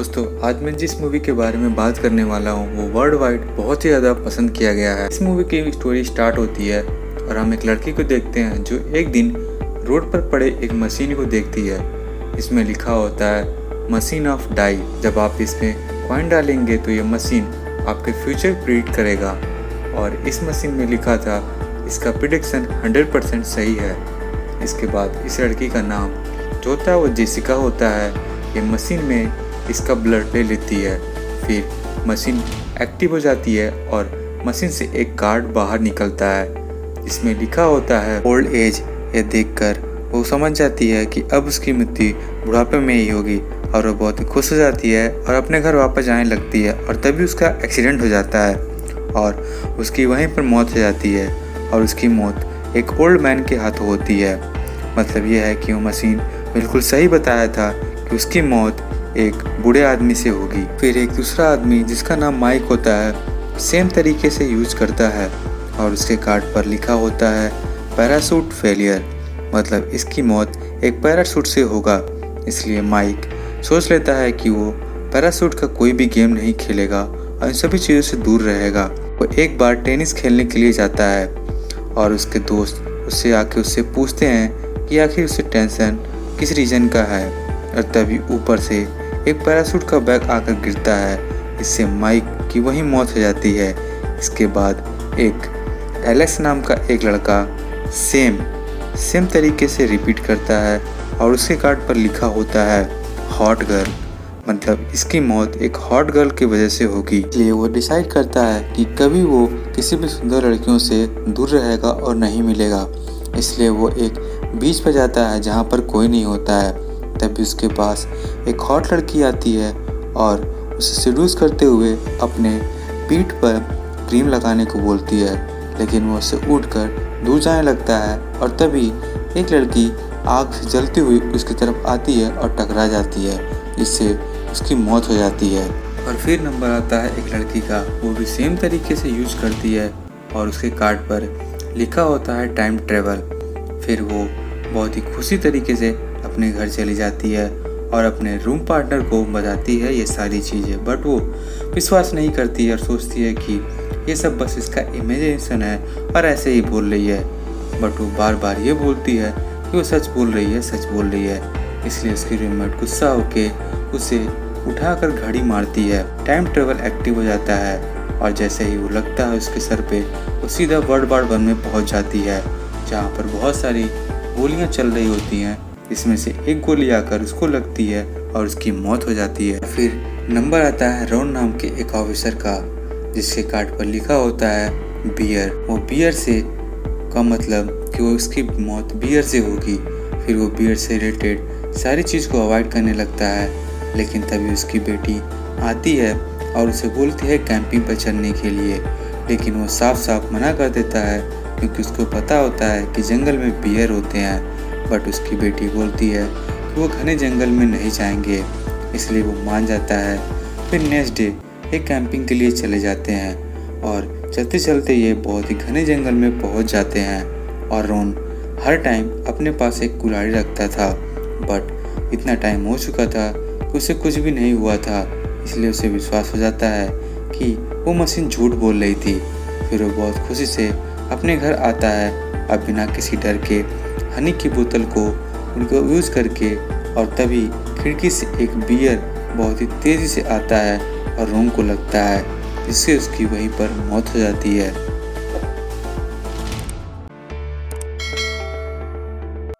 दोस्तों, आज मैं जिस मूवी के बारे में बात करने वाला हूँ वो वर्ल्ड वाइड बहुत ही ज़्यादा पसंद किया गया है। इस मूवी की स्टोरी स्टार्ट होती है और हम एक लड़की को देखते हैं जो एक दिन रोड पर पड़े एक मशीन को देखती है। इसमें लिखा होता है मशीन ऑफ डाई। जब आप इसमें कॉइन डालेंगे तो ये मशीन आपके फ्यूचर प्रिडिक्ट करेगा और इस मशीन में लिखा था इसका प्रिडिक्शन 100% सही है। इसके बाद इस लड़की का नाम जो होता है वो जेसिका होता है। ये मशीन में इसका ब्लड ले लेती है, फिर मशीन एक्टिव हो जाती है और मशीन से एक कार्ड बाहर निकलता है जिसमें लिखा होता है ओल्ड एज। ये देखकर वो समझ जाती है कि अब उसकी मृत्यु बुढ़ापे में ही होगी और वो बहुत खुश हो जाती है और अपने घर वापस जाने लगती है। और तभी उसका एक्सीडेंट हो जाता है और उसकी वहीं पर मौत हो जाती है और उसकी मौत एक ओल्ड मैन के हाथों होती है। मतलब यह है कि वो मशीन बिल्कुल सही बताया था कि उसकी मौत एक बूढ़े आदमी से होगी। फिर एक दूसरा आदमी जिसका नाम माइक होता है सेम तरीके से यूज करता है और उसके कार्ड पर लिखा होता है पैराशूट फेलियर। मतलब इसकी मौत एक पैराशूट से होगा। इसलिए माइक सोच लेता है कि वो पैराशूट का कोई भी गेम नहीं खेलेगा और इन सभी चीज़ों से दूर रहेगा। वो एक बार टेनिस खेलने के लिए जाता है और उसके दोस्त उससे पूछते हैं कि आखिर उसे टेंशन किस रीजन का है। और तभी ऊपर से एक पैराशूट का बैग आकर गिरता है। इससे माइक की वही मौत हो जाती है। इसके बाद एक एलेक्स नाम का एक लड़का सेम तरीके से रिपीट करता है और उसके कार्ड पर लिखा होता है हॉट गर्ल। मतलब इसकी मौत एक हॉट गर्ल की वजह से होगी। इसलिए वो डिसाइड करता है कि कभी वो किसी भी सुंदर लड़कियों से दूर रहेगा और नहीं मिलेगा। इसलिए वो एक बीच पर जाता है जहाँ पर कोई नहीं होता है। तभी उसके पास एक हॉट लड़की आती है और उसे सीड्यूस करते हुए अपने पीठ पर क्रीम लगाने को बोलती है, लेकिन वो उससे उठकर दूर जाने लगता है और तभी एक लड़की आग से जलती हुई उसकी तरफ आती है और टकरा जाती है, जिससे उसकी मौत हो जाती है। और फिर नंबर आता है एक लड़की का, वो भी सेम तरीके से यूज करती है और उसके कार्ड पर लिखा होता है टाइम ट्रेवल। फिर वो बहुत ही खुशी तरीके से अपने घर चली जाती है और अपने रूम पार्टनर को बताती है ये सारी चीज़ें, बट वो विश्वास नहीं करती है और सोचती है कि ये सब बस इसका इमेजिनेशन है और ऐसे ही बोल रही है। बट वो बार बार ये बोलती है कि वो सच बोल रही है। इसलिए उसकी रूममेट गुस्सा होके उसे उठाकर घड़ी मारती है। टाइम ट्रेवल एक्टिव हो जाता है और जैसे ही वो लगता है उसके सर पे, वो सीधा वर्ल्ड वार 1 में पहुंच जाती है जहाँ पर बहुत सारी गोलियां चल रही होती हैं। इसमें से एक गोली आकर उसको लगती है और उसकी मौत हो जाती है। फिर नंबर आता है रॉन नाम के एक ऑफिसर का, जिसके कार्ड पर लिखा होता है बियर। वो बियर से का मतलब कि वो उसकी मौत बियर से होगी। फिर वो बियर से रिलेटेड सारी चीज़ को अवॉइड करने लगता है, लेकिन तभी उसकी बेटी आती है और उसे बोलती है कैंपिंग पर चलने के लिए, लेकिन वो साफ मना कर देता है क्योंकि उसको पता होता है कि जंगल में बियर होते हैं। बट उसकी बेटी बोलती है कि वो घने जंगल में नहीं जाएंगे, इसलिए वो मान जाता है। फिर नेक्स्ट डे एक कैंपिंग के लिए चले जाते हैं और चलते चलते ये बहुत ही घने जंगल में पहुंच जाते हैं। और रोन हर टाइम अपने पास एक कुल्हाड़ी रखता था, बट इतना टाइम हो चुका था कि उसे कुछ भी नहीं हुआ था। इसलिए उसे विश्वास हो जाता है कि वो मशीन झूठ बोल रही थी। फिर वो बहुत खुशी से अपने घर आता है और बिना किसी डर के हनी की बोतल को उनको यूज़ करके, और तभी खिड़की से एक बियर बहुत ही तेज़ी से आता है और रोन को लगता है, जिससे उसकी वहीं पर मौत हो जाती है।